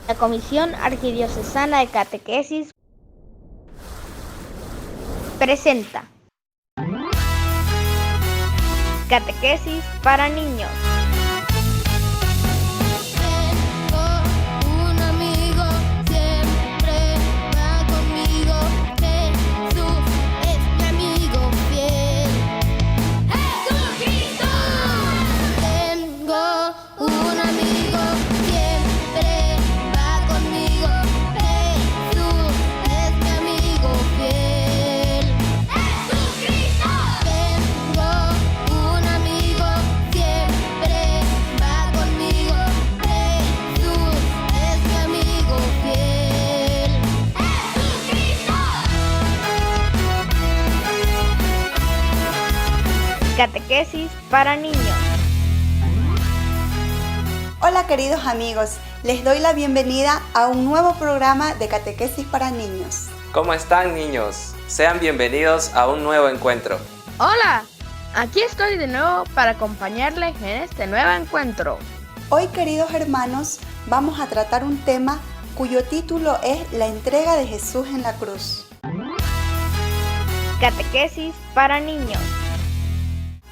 La Comisión Arquidiocesana de Catequesis presenta Catequesis para niños. Catequesis para niños. Hola queridos amigos, les doy la bienvenida a un nuevo programa de Catequesis para niños. ¿Cómo están, niños? Sean bienvenidos a un nuevo encuentro. Hola, aquí estoy de nuevo para acompañarles en este nuevo encuentro. Hoy, queridos hermanos, vamos a tratar un tema cuyo título es la entrega de Jesús en la cruz. Catequesis para niños.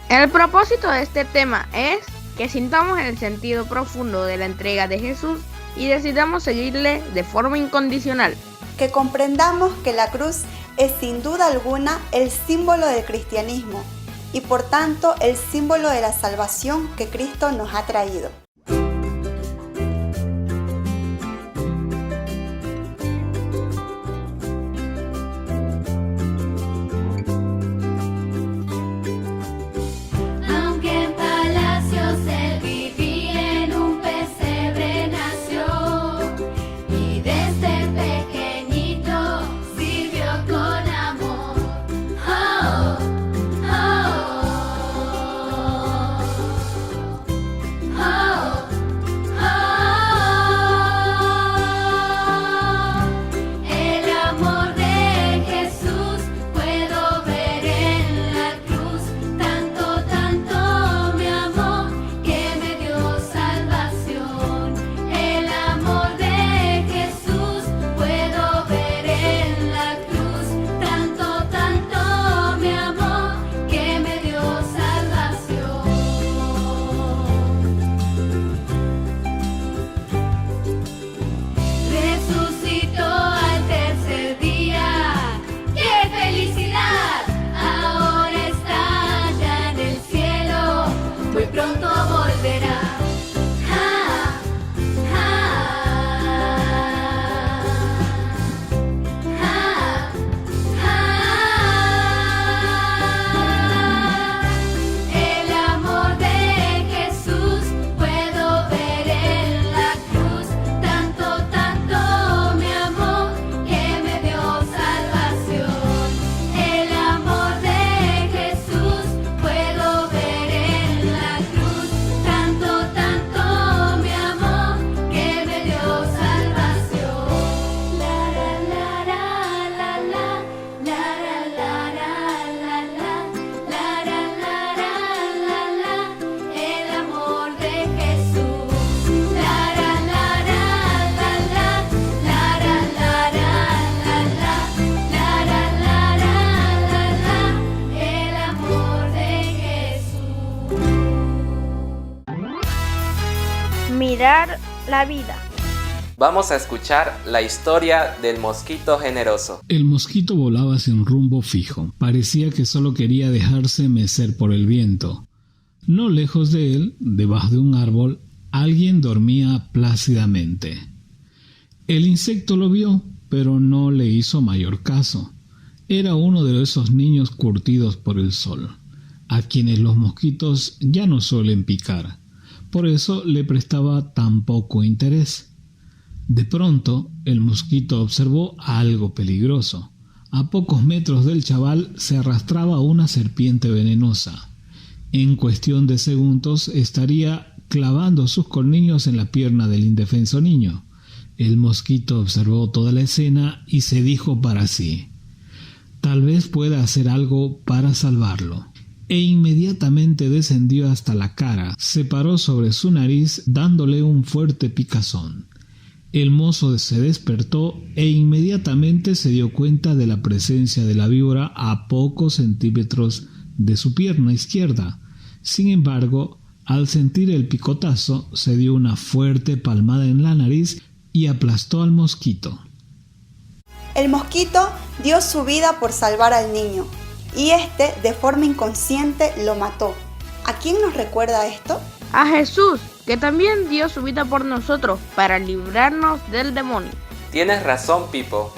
El propósito de este tema es que sintamos el sentido profundo de la entrega de Jesús y decidamos seguirle de forma incondicional. Que comprendamos que la cruz es sin duda alguna el símbolo del cristianismo y por tanto el símbolo de la salvación que Cristo nos ha traído. Mirar la vida. Vamos a escuchar la historia del mosquito generoso. El mosquito volaba sin rumbo fijo. Parecía que solo quería dejarse mecer por el viento. No lejos de él, debajo de un árbol, alguien dormía plácidamente. El insecto lo vio, pero no le hizo mayor caso. Era uno de esos niños curtidos por el sol, a quienes los mosquitos ya no suelen picar. Por eso le prestaba tan poco interés. De pronto, el mosquito observó algo peligroso. A pocos metros del chaval se arrastraba una serpiente venenosa. En cuestión de segundos estaría clavando sus colmillos en la pierna del indefenso niño. El mosquito observó toda la escena y se dijo para sí: tal vez pueda hacer algo para salvarlo. E inmediatamente descendió hasta la cara, se paró sobre su nariz dándole un fuerte picazón. El mozo se despertó e inmediatamente se dio cuenta de la presencia de la víbora a pocos centímetros de su pierna izquierda. Sin embargo, al sentir el picotazo, se dio una fuerte palmada en la nariz y aplastó al mosquito. El mosquito dio su vida por salvar al niño y este, de forma inconsciente, lo mató. ¿A quién nos recuerda esto? A Jesús, que también dio su vida por nosotros para librarnos del demonio. Tienes razón, Pipo.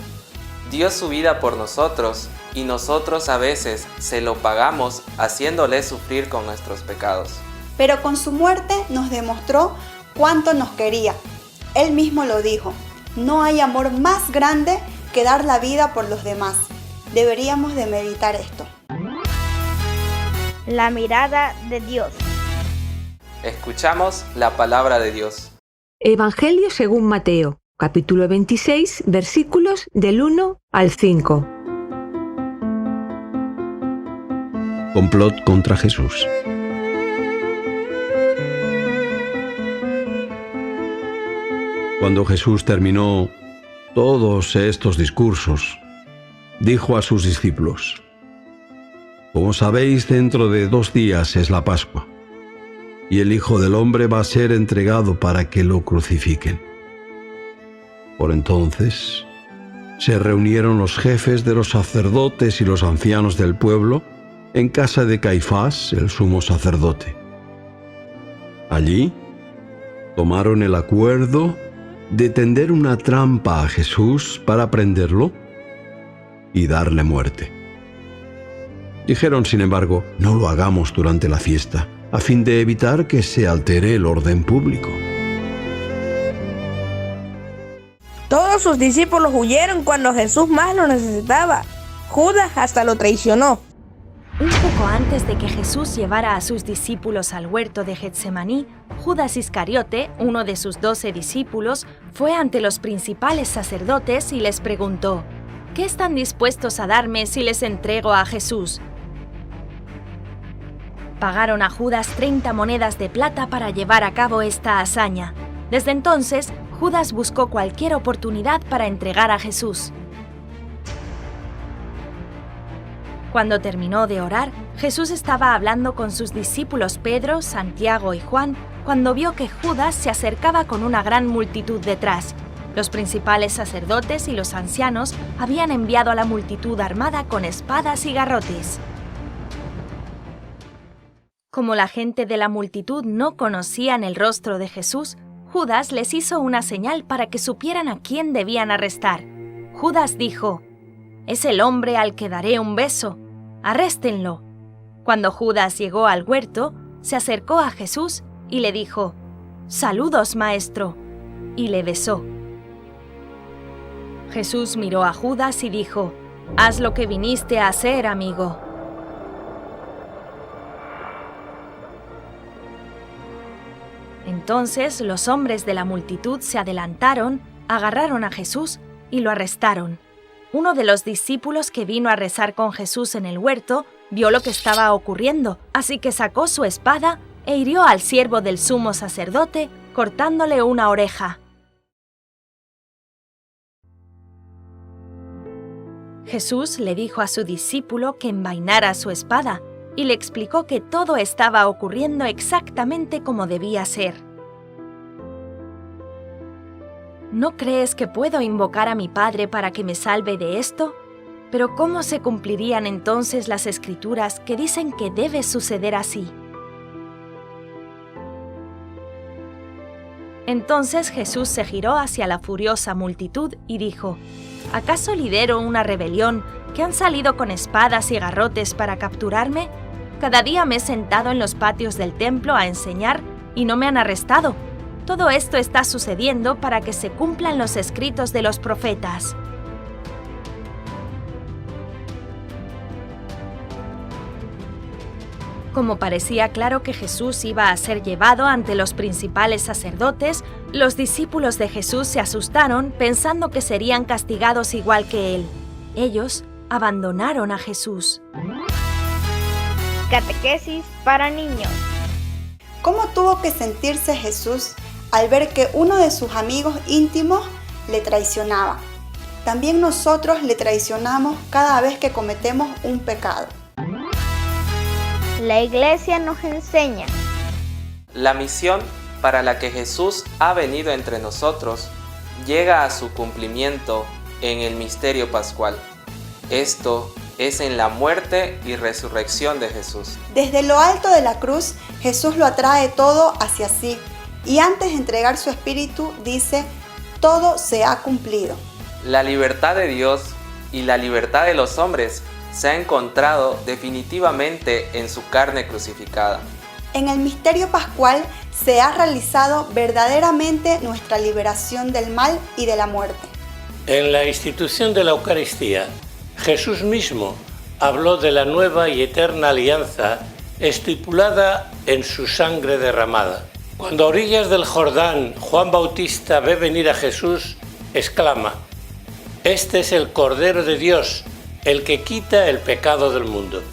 Dio su vida por nosotros y nosotros a veces se lo pagamos haciéndole sufrir con nuestros pecados. Pero con su muerte nos demostró cuánto nos quería. Él mismo lo dijo: no hay amor más grande que dar la vida por los demás. Deberíamos de meditar esto. La mirada de Dios. Escuchamos la palabra de Dios. Evangelio según Mateo, capítulo 26, versículos del 1 al 5. Complot contra Jesús. Cuando Jesús terminó todos estos discursos, dijo a sus discípulos: Como sabéis, dentro de 2 días es la Pascua, y el Hijo del Hombre va a ser entregado para que lo crucifiquen. Por entonces se reunieron los jefes de los sacerdotes y los ancianos del pueblo en casa de Caifás, el sumo sacerdote. Allí tomaron el acuerdo de tender una trampa a Jesús para prenderlo y darle muerte. Dijeron, sin embargo, no lo hagamos durante la fiesta, a fin de evitar que se altere el orden público. Todos sus discípulos huyeron cuando Jesús más lo necesitaba. Judas hasta lo traicionó. Un poco antes de que Jesús llevara a sus discípulos al huerto de Getsemaní, Judas Iscariote, uno de sus 12 discípulos, fue ante los principales sacerdotes y les preguntó: ¿qué están dispuestos a darme si les entrego a Jesús? Pagaron a Judas 30 monedas de plata para llevar a cabo esta hazaña. Desde entonces, Judas buscó cualquier oportunidad para entregar a Jesús. Cuando terminó de orar, Jesús estaba hablando con sus discípulos Pedro, Santiago y Juan, cuando vio que Judas se acercaba con una gran multitud detrás. Los principales sacerdotes y los ancianos habían enviado a la multitud armada con espadas y garrotes. Como la gente de la multitud no conocían el rostro de Jesús, Judas les hizo una señal para que supieran a quién debían arrestar. Judas dijo: «Es el hombre al que daré un beso. ¡Arréstenlo!». Cuando Judas llegó al huerto, se acercó a Jesús y le dijo: «Saludos, maestro», y le besó. Jesús miró a Judas y dijo: «Haz lo que viniste a hacer, amigo». Entonces los hombres de la multitud se adelantaron, agarraron a Jesús y lo arrestaron. Uno de los discípulos que vino a rezar con Jesús en el huerto vio lo que estaba ocurriendo, así que sacó su espada e hirió al siervo del sumo sacerdote, cortándole una oreja. Jesús le dijo a su discípulo que envainara su espada y le explicó que todo estaba ocurriendo exactamente como debía ser. ¿No crees que puedo invocar a mi Padre para que me salve de esto? Pero ¿cómo se cumplirían entonces las Escrituras que dicen que debe suceder así? Entonces Jesús se giró hacia la furiosa multitud y dijo: ¿acaso lidero una rebelión que han salido con espadas y garrotes para capturarme? Cada día me he sentado en los patios del templo a enseñar y no me han arrestado. Todo esto está sucediendo para que se cumplan los escritos de los profetas. Como parecía claro que Jesús iba a ser llevado ante los principales sacerdotes, los discípulos de Jesús se asustaron pensando que serían castigados igual que él. Ellos abandonaron a Jesús. Catequesis para niños. ¿Cómo tuvo que sentirse Jesús al ver que uno de sus amigos íntimos le traicionaba. También nosotros le traicionamos cada vez que cometemos un pecado. La Iglesia nos enseña. La misión para la que Jesús ha venido entre nosotros llega a su cumplimiento en el misterio pascual. Esto es en la muerte y resurrección de Jesús. Desde lo alto de la cruz, Jesús lo atrae todo hacia sí y antes de entregar su espíritu dice: todo se ha cumplido. La libertad de Dios y la libertad de los hombres se ha encontrado definitivamente en su carne crucificada. En el misterio pascual se ha realizado verdaderamente nuestra liberación del mal y de la muerte. En la institución de la Eucaristía, Jesús mismo habló de la nueva y eterna alianza estipulada en su sangre derramada. Cuando a orillas del Jordán Juan Bautista ve venir a Jesús, exclama: «Este es el Cordero de Dios, el que quita el pecado del mundo».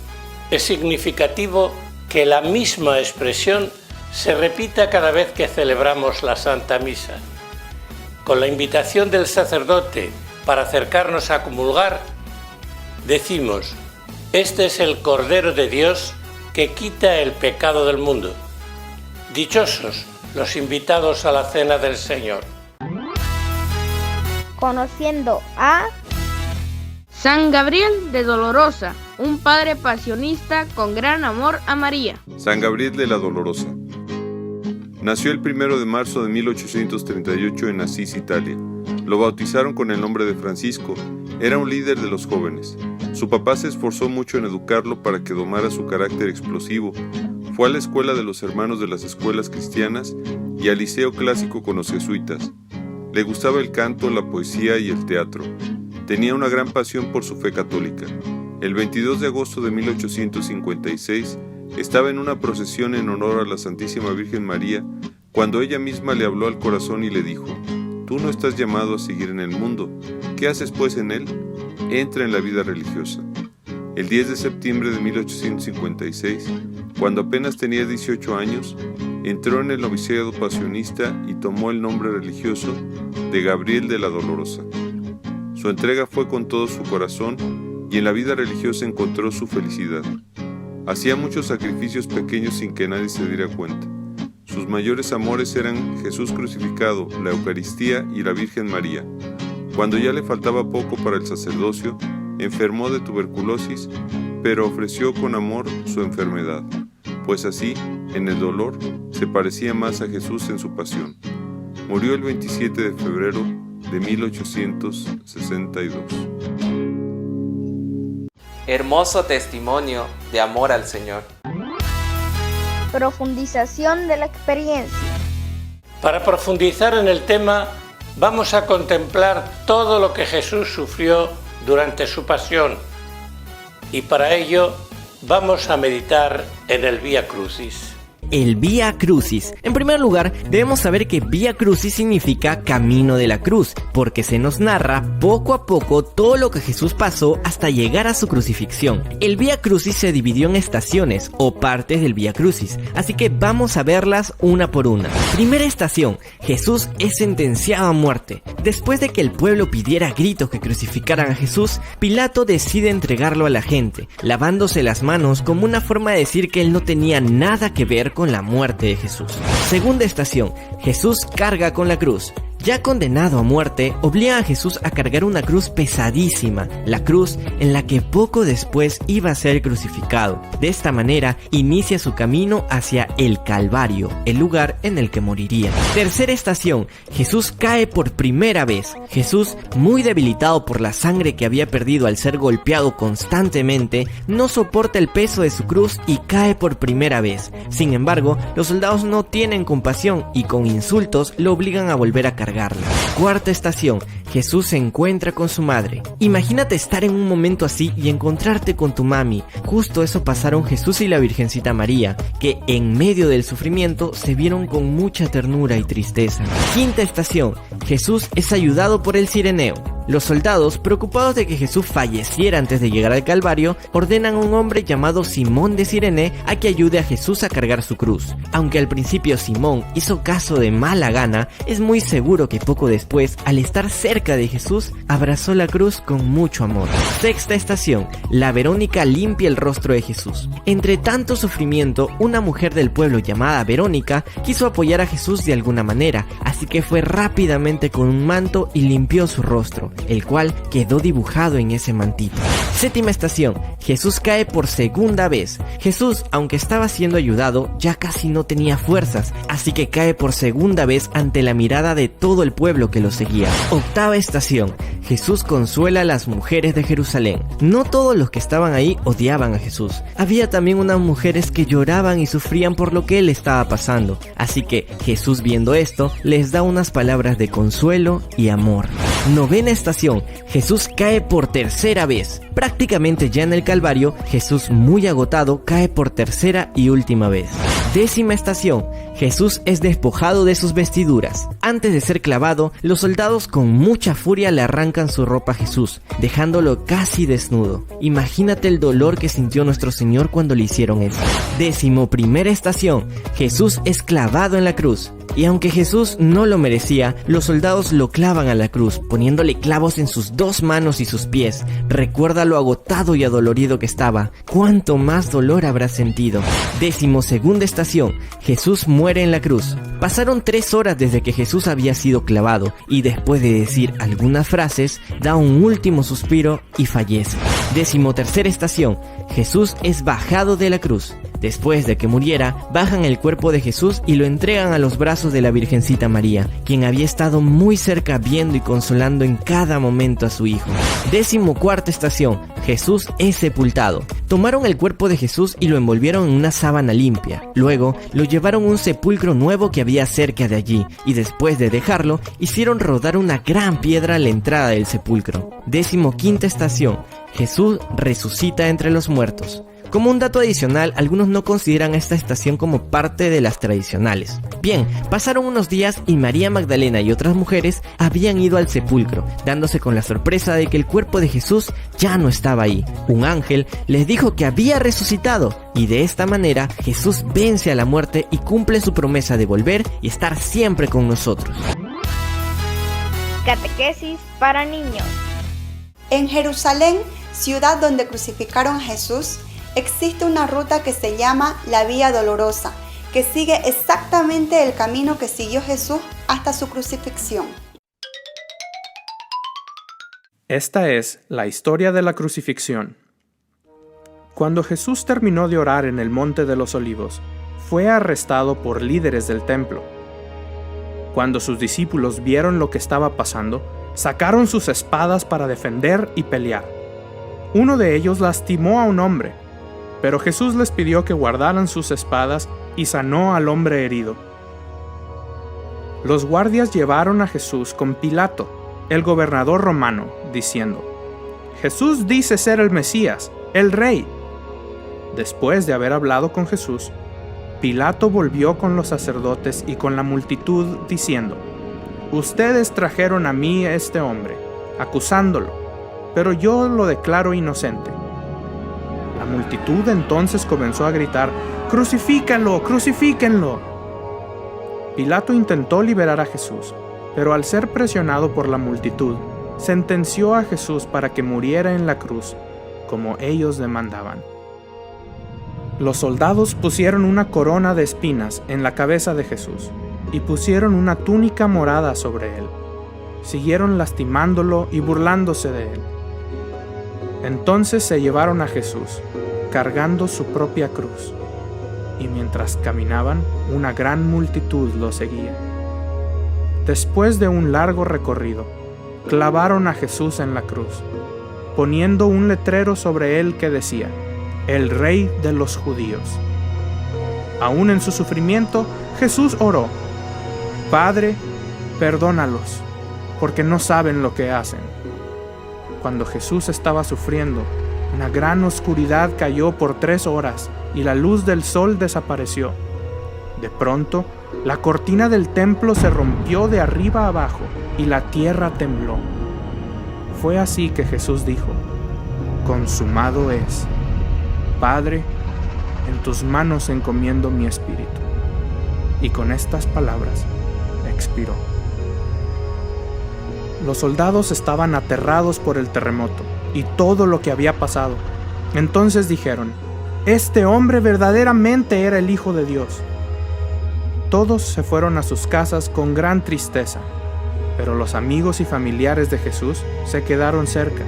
Es significativo que la misma expresión se repita cada vez que celebramos la Santa Misa. Con la invitación del sacerdote para acercarnos a comulgar, decimos: «Este es el Cordero de Dios que quita el pecado del mundo». Dichosos los invitados a la cena del Señor. Conociendo a San Gabriel de Dolorosa, un padre pasionista con gran amor a María. San Gabriel de la Dolorosa. Nació el 1 de marzo de 1838 en Asís, Italia. Lo bautizaron con el nombre de Francisco. Era un líder de los jóvenes. Su papá se esforzó mucho en educarlo para que domara su carácter explosivo. Fue a la escuela de los hermanos de las escuelas cristianas y al liceo clásico con los jesuitas. Le gustaba el canto, la poesía y el teatro. Tenía una gran pasión por su fe católica. El 22 de agosto de 1856 estaba en una procesión en honor a la Santísima Virgen María cuando ella misma le habló al corazón y le dijo: «Tú no estás llamado a seguir en el mundo. ¿Qué haces pues en él? Entra en la vida religiosa». El 10 de septiembre de 1856, cuando apenas tenía 18 años, entró en el noviciado pasionista y tomó el nombre religioso de Gabriel de la Dolorosa. Su entrega fue con todo su corazón y en la vida religiosa encontró su felicidad. Hacía muchos sacrificios pequeños sin que nadie se diera cuenta. Sus mayores amores eran Jesús crucificado, la Eucaristía y la Virgen María. Cuando ya le faltaba poco para el sacerdocio, enfermó de tuberculosis, pero ofreció con amor su enfermedad, pues así, en el dolor, se parecía más a Jesús en su pasión. Murió el 27 de febrero de 1862. Hermoso testimonio de amor al Señor. profundización de la experiencia. Para profundizar en el tema, vamos a contemplar todo lo que Jesús sufrió durante su pasión y para ello vamos a meditar en el Vía Crucis. El Vía Crucis. En primer lugar, debemos saber que Vía Crucis significa camino de la cruz, porque se nos narra poco a poco todo lo que Jesús pasó hasta llegar a su crucifixión. El Vía Crucis se dividió en estaciones o partes del Vía Crucis, así que vamos a verlas una por una. Primera estación: Jesús es sentenciado a muerte. Después de que el pueblo pidiera a gritos que crucificaran a Jesús, Pilato decide entregarlo a la gente, lavándose las manos como una forma de decir que él no tenía nada que ver con la muerte de Jesús. Segunda estación: Jesús carga con la cruz. Ya condenado a muerte, obliga a Jesús a cargar una cruz pesadísima, la cruz en la que poco después iba a ser crucificado. De esta manera, inicia su camino hacia el Calvario, el lugar en el que moriría. Tercera estación: Jesús cae por primera vez. Jesús, muy debilitado por la sangre que había perdido al ser golpeado constantemente, no soporta el peso de su cruz y cae por primera vez. Sin embargo, los soldados no tienen compasión y con insultos lo obligan a volver a cargar. Cuarta estación: Jesús se encuentra con su madre. Imagínate estar en un momento así y encontrarte con tu mami. Justo eso pasaron Jesús y la Virgencita María, que en medio del sufrimiento se vieron con mucha ternura y tristeza. Quinta estación: Jesús es ayudado por el Cireneo. Los soldados, preocupados de que Jesús falleciera antes de llegar al Calvario, ordenan a un hombre llamado Simón de Cirene a que ayude a Jesús a cargar su cruz. Aunque al principio Simón hizo caso de mala gana, es muy seguro que poco después, al estar cerca de Jesús, abrazó la cruz con mucho amor. Sexta estación, la Verónica limpia el rostro de Jesús. Entre tanto sufrimiento, una mujer del pueblo llamada Verónica quiso apoyar a Jesús de alguna manera, así que fue rápidamente con un manto y limpió su rostro, el cual quedó dibujado en ese mantito. Séptima estación, Jesús cae por segunda vez. Jesús, aunque estaba siendo ayudado, ya casi no tenía fuerzas, así que cae por segunda vez ante la mirada de todo el pueblo que lo seguía. Octava estación, Jesús consuela a las mujeres de Jerusalén. No todos los que estaban ahí odiaban a Jesús. Había también unas mujeres que lloraban y sufrían por lo que él estaba pasando. Así que Jesús, viendo esto, les da unas palabras de consuelo y amor. Novena estación, Jesús cae por tercera vez. Prácticamente ya en el Calvario, Jesús, muy agotado, cae por tercera y última vez. Décima estación, Jesús es despojado de sus vestiduras. Antes de ser clavado, los soldados con mucha furia le arrancan su ropa a Jesús, dejándolo casi desnudo. Imagínate el dolor que sintió nuestro Señor cuando le hicieron eso. 11ª estación, Jesús es clavado en la cruz. Y aunque Jesús no lo merecía, los soldados lo clavan a la cruz, poniéndole clavos en sus 2 manos y sus pies. Recuerda lo agotado y adolorido que estaba. ¿Cuánto más dolor habrá sentido? 12ª estación, Jesús muere en la cruz. Pasaron 3 horas desde que Jesús había sido clavado, y después de decir algunas frases, da un último suspiro y fallece. 13ª estación, Jesús es bajado de la cruz. Después de que muriera, bajan el cuerpo de Jesús y lo entregan a los brazos de la Virgencita María, quien había estado muy cerca viendo y consolando en cada momento a su hijo. 14ª estación, Jesús es sepultado. Tomaron el cuerpo de Jesús y lo envolvieron en una sábana limpia. Luego, lo llevaron a un sepulcro nuevo que había cerca de allí, y después de dejarlo, hicieron rodar una gran piedra a la entrada del sepulcro. 15ª estación, Jesús resucita entre los muertos. Como un dato adicional, algunos no consideran esta estación como parte de las tradicionales. Bien, pasaron unos días y María Magdalena y otras mujeres habían ido al sepulcro, dándose con la sorpresa de que el cuerpo de Jesús ya no estaba ahí. Un ángel les dijo que había resucitado, y de esta manera Jesús vence a la muerte y cumple su promesa de volver y estar siempre con nosotros. Catequesis para niños. En Jerusalén, ciudad donde crucificaron a Jesús, existe una ruta que se llama la Vía Dolorosa, que sigue exactamente el camino que siguió Jesús hasta su crucifixión. Esta es la historia de la crucifixión. Cuando Jesús terminó de orar en el Monte de los Olivos, fue arrestado por líderes del templo. Cuando sus discípulos vieron lo que estaba pasando, sacaron sus espadas para defender y pelear. Uno de ellos lastimó a un hombre, pero Jesús les pidió que guardaran sus espadas y sanó al hombre herido. Los guardias llevaron a Jesús con Pilato, el gobernador romano, diciendo: «Jesús dice ser el Mesías, el Rey». Después de haber hablado con Jesús, Pilato volvió con los sacerdotes y con la multitud diciendo: «Ustedes trajeron a mí a este hombre, acusándolo, pero yo lo declaro inocente». La multitud entonces comenzó a gritar: «¡Crucifíquenlo! ¡Crucifíquenlo!». Pilato intentó liberar a Jesús, pero al ser presionado por la multitud, sentenció a Jesús para que muriera en la cruz, como ellos demandaban. Los soldados pusieron una corona de espinas en la cabeza de Jesús y pusieron una túnica morada sobre él. Siguieron lastimándolo y burlándose de él. Entonces se llevaron a Jesús, cargando su propia cruz, y mientras caminaban, una gran multitud lo seguía. Después de un largo recorrido, clavaron a Jesús en la cruz, poniendo un letrero sobre él que decía: «El Rey de los Judíos». Aún en su sufrimiento, Jesús oró: «Padre, perdónalos, porque no saben lo que hacen». Cuando Jesús estaba sufriendo, una gran oscuridad cayó por 3 horas y la luz del sol desapareció. De pronto, la cortina del templo se rompió de arriba abajo y la tierra tembló. Fue así que Jesús dijo: consumado es. Padre, en tus manos encomiendo mi espíritu. Y con estas palabras expiró. Los soldados estaban aterrados por el terremoto y todo lo que había pasado. Entonces dijeron: este hombre verdaderamente era el Hijo de Dios. Todos se fueron a sus casas con gran tristeza, pero los amigos y familiares de Jesús se quedaron cerca.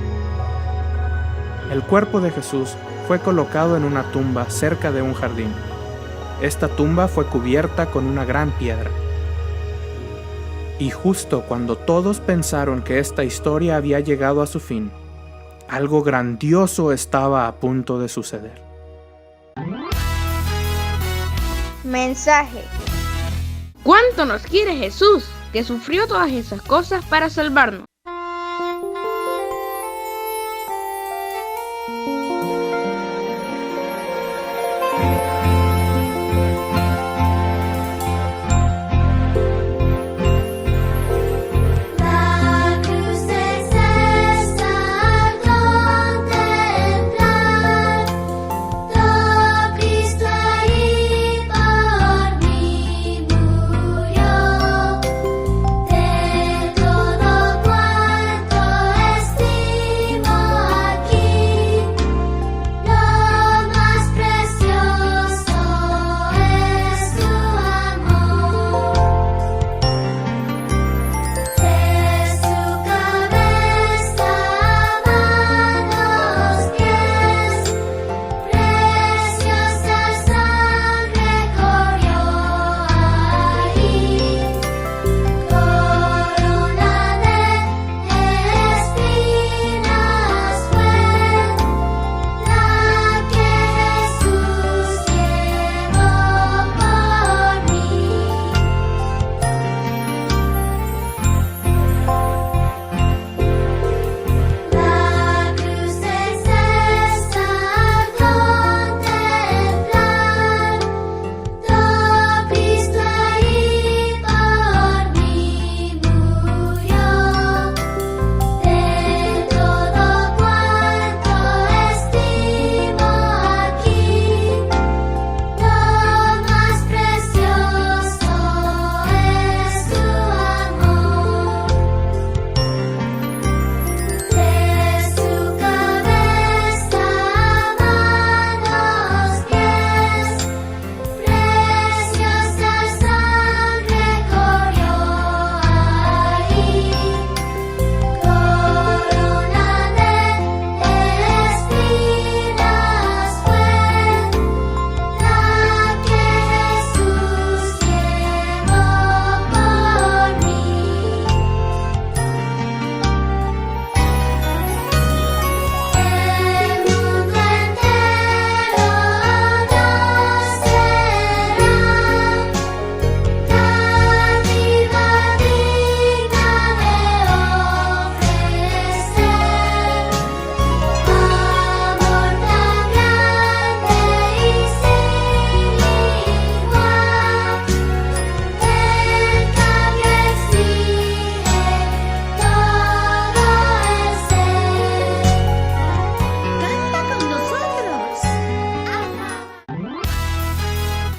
El cuerpo de Jesús fue colocado en una tumba cerca de un jardín. Esta tumba fue cubierta con una gran piedra. Y justo cuando todos pensaron que esta historia había llegado a su fin, algo grandioso estaba a punto de suceder. Mensaje. ¿Cuánto nos quiere Jesús, que sufrió todas esas cosas para salvarnos?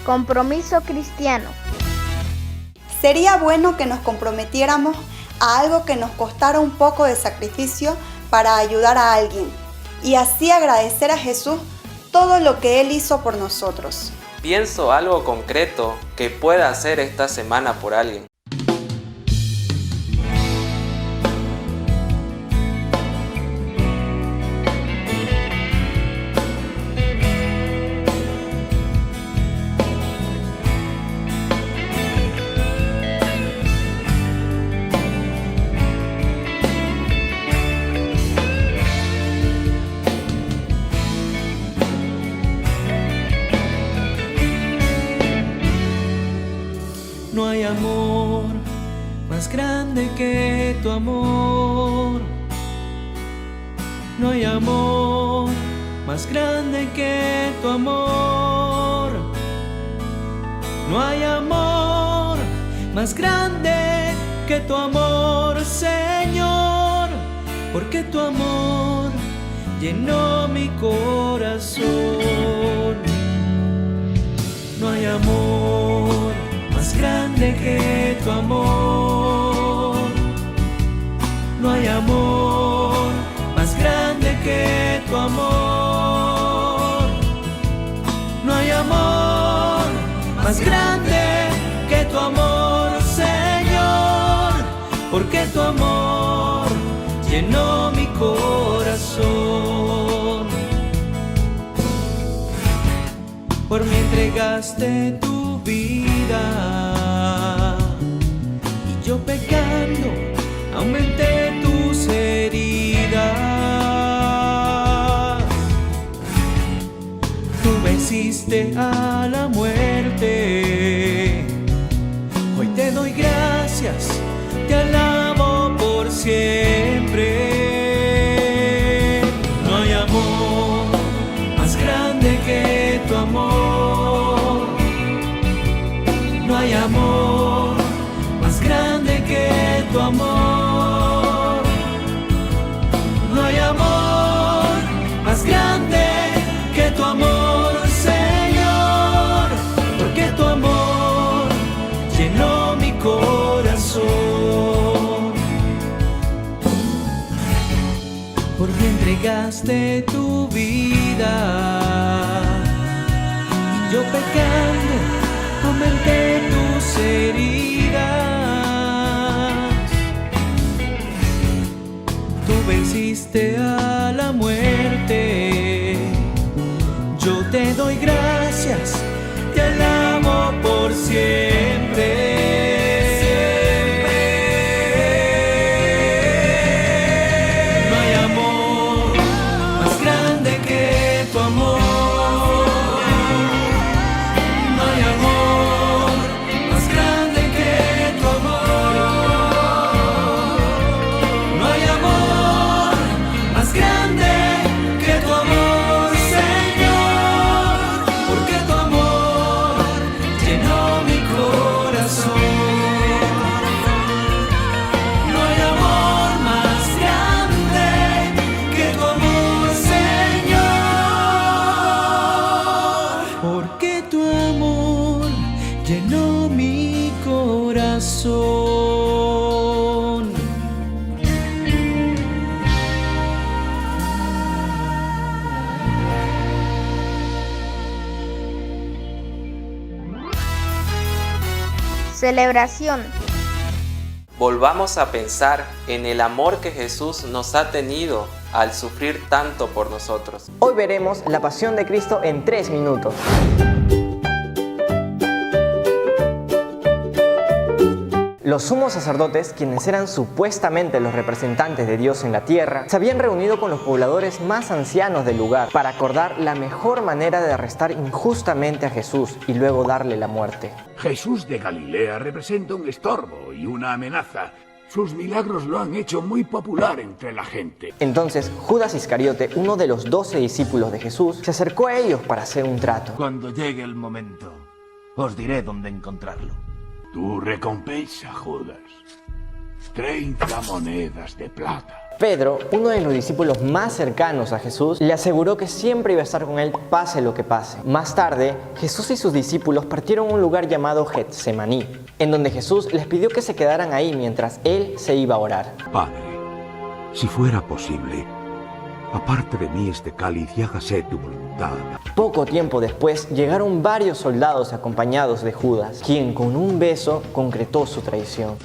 Compromiso cristiano. Sería bueno que nos comprometiéramos a algo que nos costara un poco de sacrificio para ayudar a alguien y así agradecer a Jesús todo lo que Él hizo por nosotros. Pienso algo concreto que pueda hacer esta semana por alguien. No hay amor más grande que tu amor. No hay amor más grande que tu amor. No hay amor más grande que tu amor, Señor. porque tu amor llenó mi corazón. No hay amor más grande que tu amor. No hay amor más grande que tu amor. No hay amor más grande que tu amor, Señor, porque tu amor llenó mi corazón. Por mí entregaste tu vida y yo pecando aumenté tus heridas. Tú venciste a la muerte. Hoy te doy gracias, te alabo por siempre. No hay amor más grande que tu amor. No hay amor más grande que tu amor. No hay amor más grande que tu amor, Señor, porque tu amor llenó mi corazón. Porque entregaste tu vida y yo pecando aumenté tus heridas. Tú venciste a la muerte. Yo te doy gracias, te alabo por siempre. No hay amor más grande que tu amor. No hay amor más grande que tu amor. No hay amor más grande que tu amor, Señor, porque tu amor llenó mi corazón. No hay amor más grande que tu amor, Señor, porque tu amor llenó mi corazón. Celebración. Volvamos a pensar en el amor que Jesús nos ha tenido al sufrir tanto por nosotros. Hoy veremos la pasión de Cristo en 3 minutos. Los sumos sacerdotes, quienes eran supuestamente los representantes de Dios en la tierra, se habían reunido con los pobladores más ancianos del lugar para acordar la mejor manera de arrestar injustamente a Jesús y luego darle la muerte. Jesús de Galilea representa un estorbo y una amenaza. Sus milagros lo han hecho muy popular entre la gente. Entonces Judas Iscariote, uno de los 12 discípulos de Jesús, se acercó a ellos para hacer un trato. Cuando llegue el momento, os diré dónde encontrarlo. Tu recompensa, Judas. 30 monedas de plata. Pedro, uno de los discípulos más cercanos a Jesús, le aseguró que siempre iba a estar con él pase lo que pase. Más tarde, Jesús y sus discípulos partieron a un lugar llamado Getsemaní, en donde Jesús les pidió que se quedaran ahí mientras él se iba a orar. Padre, si fuera posible, aparte de mí este cáliz y hágase tu voluntad. Poco tiempo después llegaron varios soldados acompañados de Judas, quien con un beso concretó su traición.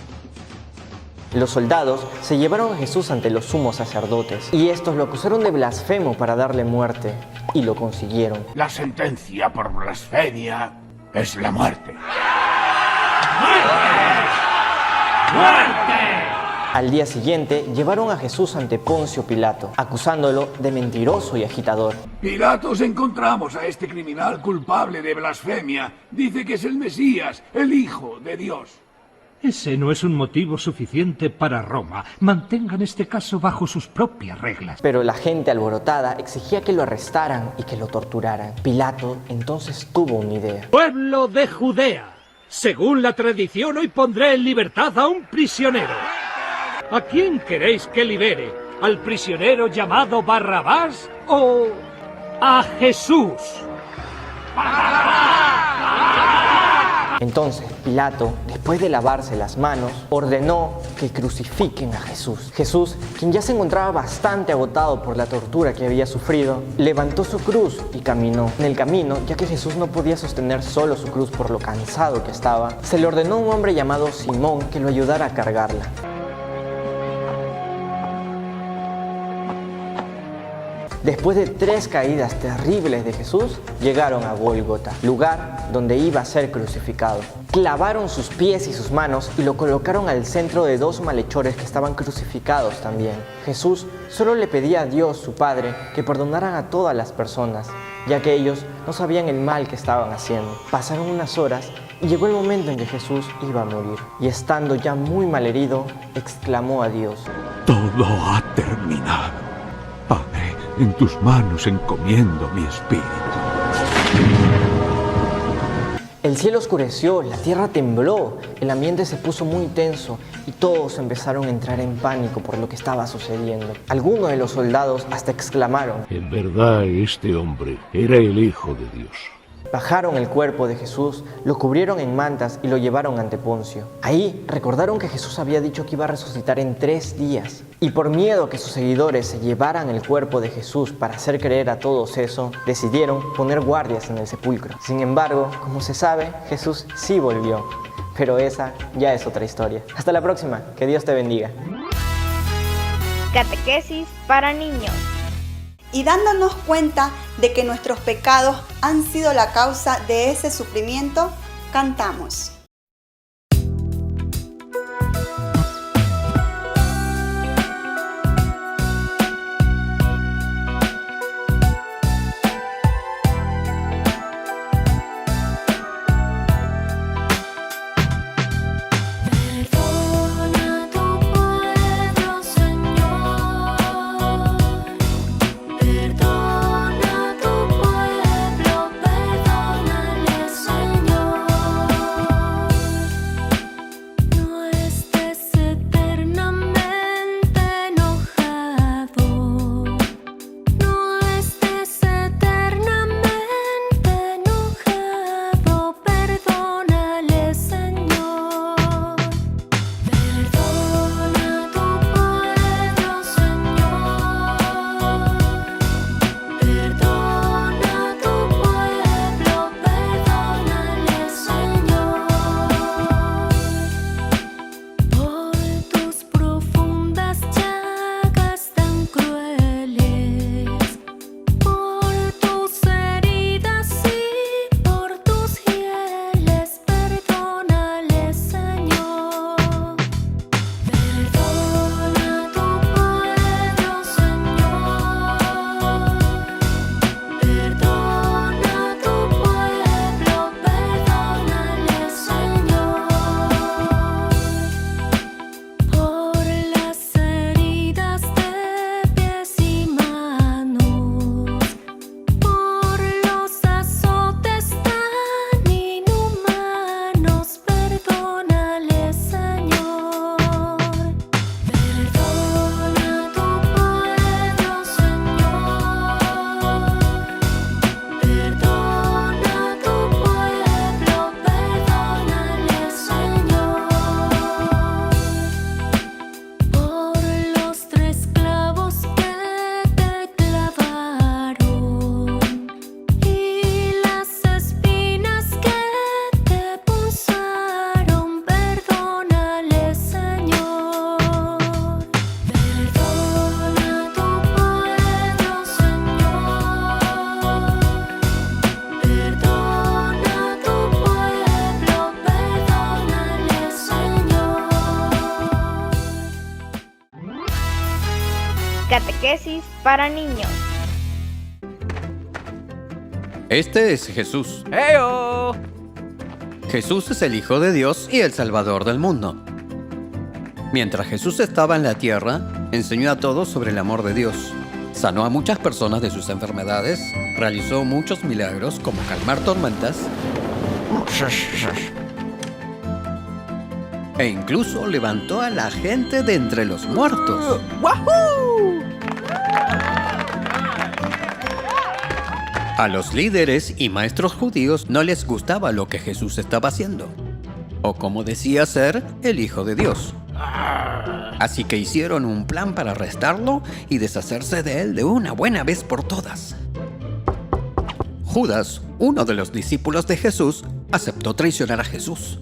Los soldados se llevaron a Jesús ante los sumos sacerdotes y estos lo acusaron de blasfemo para darle muerte, y lo consiguieron. La sentencia por blasfemia es la muerte. ¡Muerte! Al día siguiente llevaron a Jesús ante Poncio Pilato, acusándolo de mentiroso y agitador. Pilatos, encontramos a este criminal culpable de blasfemia. Dice que es el Mesías, el Hijo de Dios. Ese no es un motivo suficiente para Roma. Mantengan este caso bajo sus propias reglas. Pero la gente alborotada exigía que lo arrestaran y que lo torturaran. Pilato entonces tuvo una idea. ¡Pueblo de Judea! Según la tradición, hoy pondré en libertad a un prisionero. ¿A quién queréis que libere? ¿Al prisionero llamado Barrabás o a Jesús? Entonces Pilato, después de lavarse las manos, ordenó que crucifiquen a Jesús. Jesús, quien ya se encontraba bastante agotado por la tortura que había sufrido, levantó su cruz y caminó. En el camino, ya que Jesús no podía sostener solo su cruz por lo cansado que estaba, se le ordenó a un hombre llamado Simón que lo ayudara a cargarla. Después de 3 caídas terribles de Jesús, llegaron a Gólgota, lugar donde iba a ser crucificado. Clavaron sus pies y sus manos y lo colocaron al centro de 2 malhechores que estaban crucificados también. Jesús solo le pedía a Dios, su Padre, que perdonaran a todas las personas, ya que ellos no sabían el mal que estaban haciendo. Pasaron unas horas y llegó el momento en que Jesús iba a morir. Y estando ya muy malherido, exclamó a Dios: Todo ha terminado. Padre, en tus manos encomiendo mi espíritu. El cielo oscureció, la tierra tembló, el ambiente se puso muy tenso y todos empezaron a entrar en pánico por lo que estaba sucediendo. Algunos de los soldados hasta exclamaron: En verdad, este hombre era el Hijo de Dios. Bajaron el cuerpo de Jesús, lo cubrieron en mantas y lo llevaron ante Poncio. Ahí recordaron que Jesús había dicho que iba a resucitar en 3 días. Y por miedo a que sus seguidores se llevaran el cuerpo de Jesús para hacer creer a todos eso, decidieron poner guardias en el sepulcro. Sin embargo, como se sabe, Jesús sí volvió. Pero esa ya es otra historia. Hasta la próxima, que Dios te bendiga. Catequesis para niños. Y dándonos cuenta de que nuestros pecados han sido la causa de ese sufrimiento, cantamos. Catequesis para niños. Este es Jesús. ¡Heyo! Jesús es el Hijo de Dios y el Salvador del mundo. Mientras Jesús estaba en la tierra, enseñó a todos sobre el amor de Dios. Sanó a muchas personas de sus enfermedades, realizó muchos milagros como calmar tormentas e incluso levantó a la gente de entre los muertos. ¡Wahoo! A los líderes y maestros judíos no les gustaba lo que Jesús estaba haciendo, o como decía ser el Hijo de Dios. Así que hicieron un plan para arrestarlo y deshacerse de él de una buena vez por todas. Judas, uno de los discípulos de Jesús, aceptó traicionar a Jesús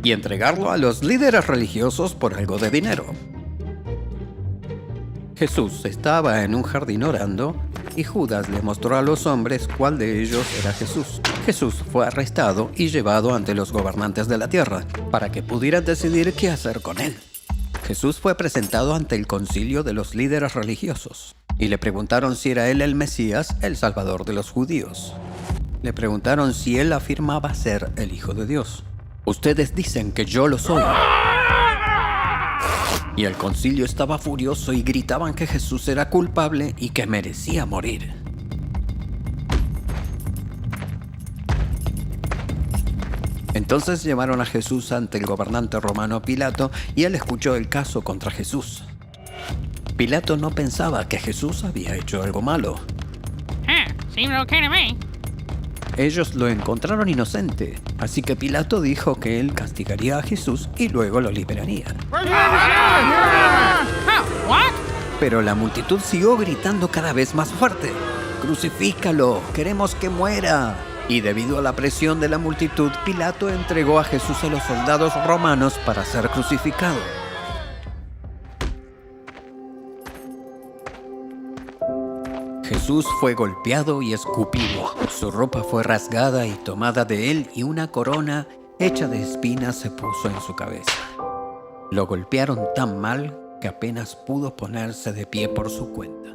y entregarlo a los líderes religiosos por algo de dinero. Jesús estaba en un jardín orando y Judas le mostró a los hombres cuál de ellos era Jesús. Jesús fue arrestado y llevado ante los gobernantes de la tierra para que pudieran decidir qué hacer con él. Jesús fue presentado ante el concilio de los líderes religiosos y le preguntaron si era él el Mesías, el Salvador de los judíos. Le preguntaron si él afirmaba ser el Hijo de Dios. Ustedes dicen que yo lo soy. Y el concilio estaba furioso y gritaban que Jesús era culpable y que merecía morir. Entonces llevaron a Jesús ante el gobernante romano Pilato y él escuchó el caso contra Jesús. Pilato no pensaba que Jesús había hecho algo malo. Seems okay to me. Ellos lo encontraron inocente, así que Pilato dijo que él castigaría a Jesús y luego lo liberaría. Pero la multitud siguió gritando cada vez más fuerte: ¡Crucifícalo! ¡Queremos que muera! Y debido a la presión de la multitud, Pilato entregó a Jesús a los soldados romanos para ser crucificado. Jesús fue golpeado y escupido. Su ropa fue rasgada y tomada de él y una corona hecha de espinas se puso en su cabeza. Lo golpearon tan mal que apenas pudo ponerse de pie por su cuenta.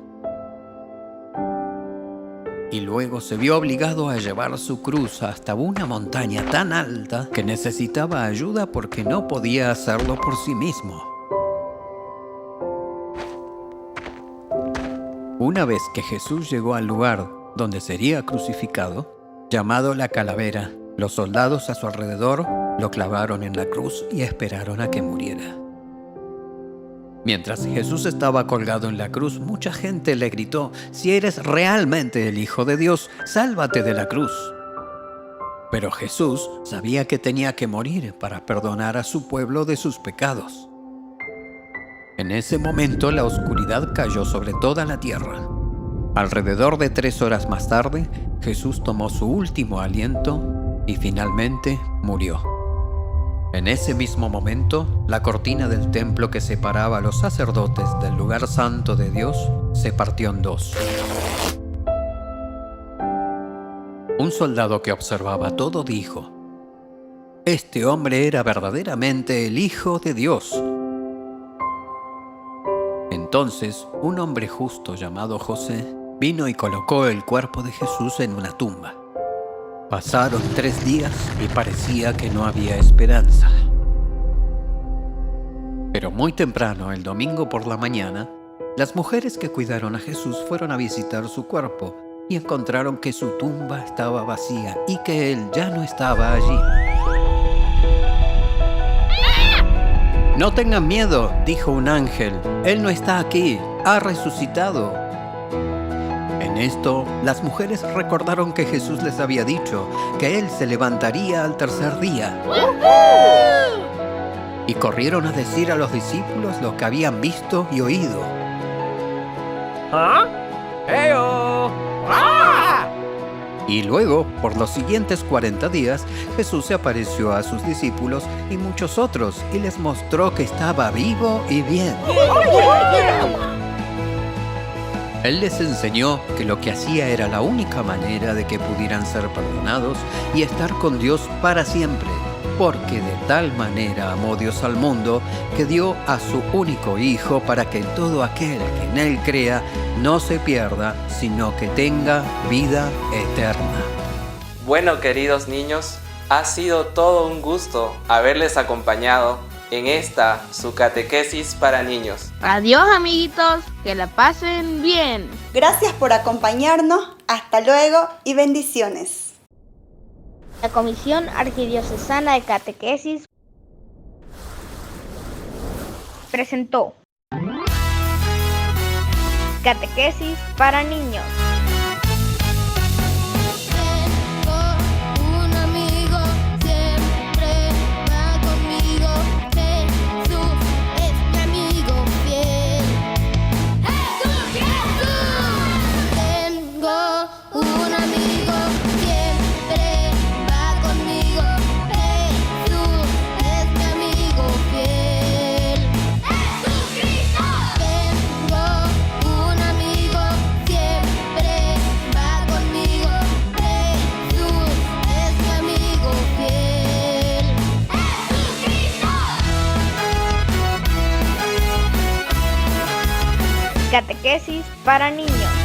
Y luego se vio obligado a llevar su cruz hasta una montaña tan alta que necesitaba ayuda porque no podía hacerlo por sí mismo. Una vez que Jesús llegó al lugar donde sería crucificado, llamado la Calavera, los soldados a su alrededor lo clavaron en la cruz y esperaron a que muriera. Mientras Jesús estaba colgado en la cruz, mucha gente le gritó: «Si eres realmente el Hijo de Dios, sálvate de la cruz». Pero Jesús sabía que tenía que morir para perdonar a su pueblo de sus pecados. En ese momento la oscuridad cayó sobre toda la tierra. Alrededor de 3 horas más tarde, Jesús tomó su último aliento y finalmente murió. En ese mismo momento, la cortina del templo que separaba a los sacerdotes del lugar santo de Dios se partió en 2. Un soldado que observaba todo dijo: «Este hombre era verdaderamente el Hijo de Dios». Entonces, un hombre justo llamado José vino y colocó el cuerpo de Jesús en una tumba. Pasaron 3 días y parecía que no había esperanza. Pero muy temprano, el domingo por la mañana, las mujeres que cuidaron a Jesús fueron a visitar su cuerpo y encontraron que su tumba estaba vacía y que él ya no estaba allí. «No tengan miedo», dijo un ángel, «él no está aquí, ha resucitado». En esto, las mujeres recordaron que Jesús les había dicho que él se levantaría al 3er día. Y corrieron a decir a los discípulos lo que habían visto y oído. Y luego, por los siguientes 40 días, Jesús se apareció a sus discípulos y muchos otros y les mostró que estaba vivo y bien. Él les enseñó que lo que hacía era la única manera de que pudieran ser perdonados y estar con Dios para siempre, porque de tal manera amó Dios al mundo que dio a su único Hijo para que todo aquel que en Él crea no se pierda, sino que tenga vida eterna. Bueno, queridos niños, ha sido todo un gusto haberles acompañado en esta su catequesis para niños. Adiós, amiguitos, que la pasen bien. Gracias por acompañarnos, hasta luego y bendiciones. La Comisión Arquidiocesana de Catequesis presentó Catequesis para niños. Un amigo siempre va conmigo. Jesús es mi amigo fiel. ¡Jesús, Jesús! Tengo un amigo siempre va conmigo. Jesús es mi amigo fiel. ¡Jesucristo! Tengo un amigo siempre va conmigo. Jesús es mi amigo fiel. ¡Jesucristo! Catequesis para niños.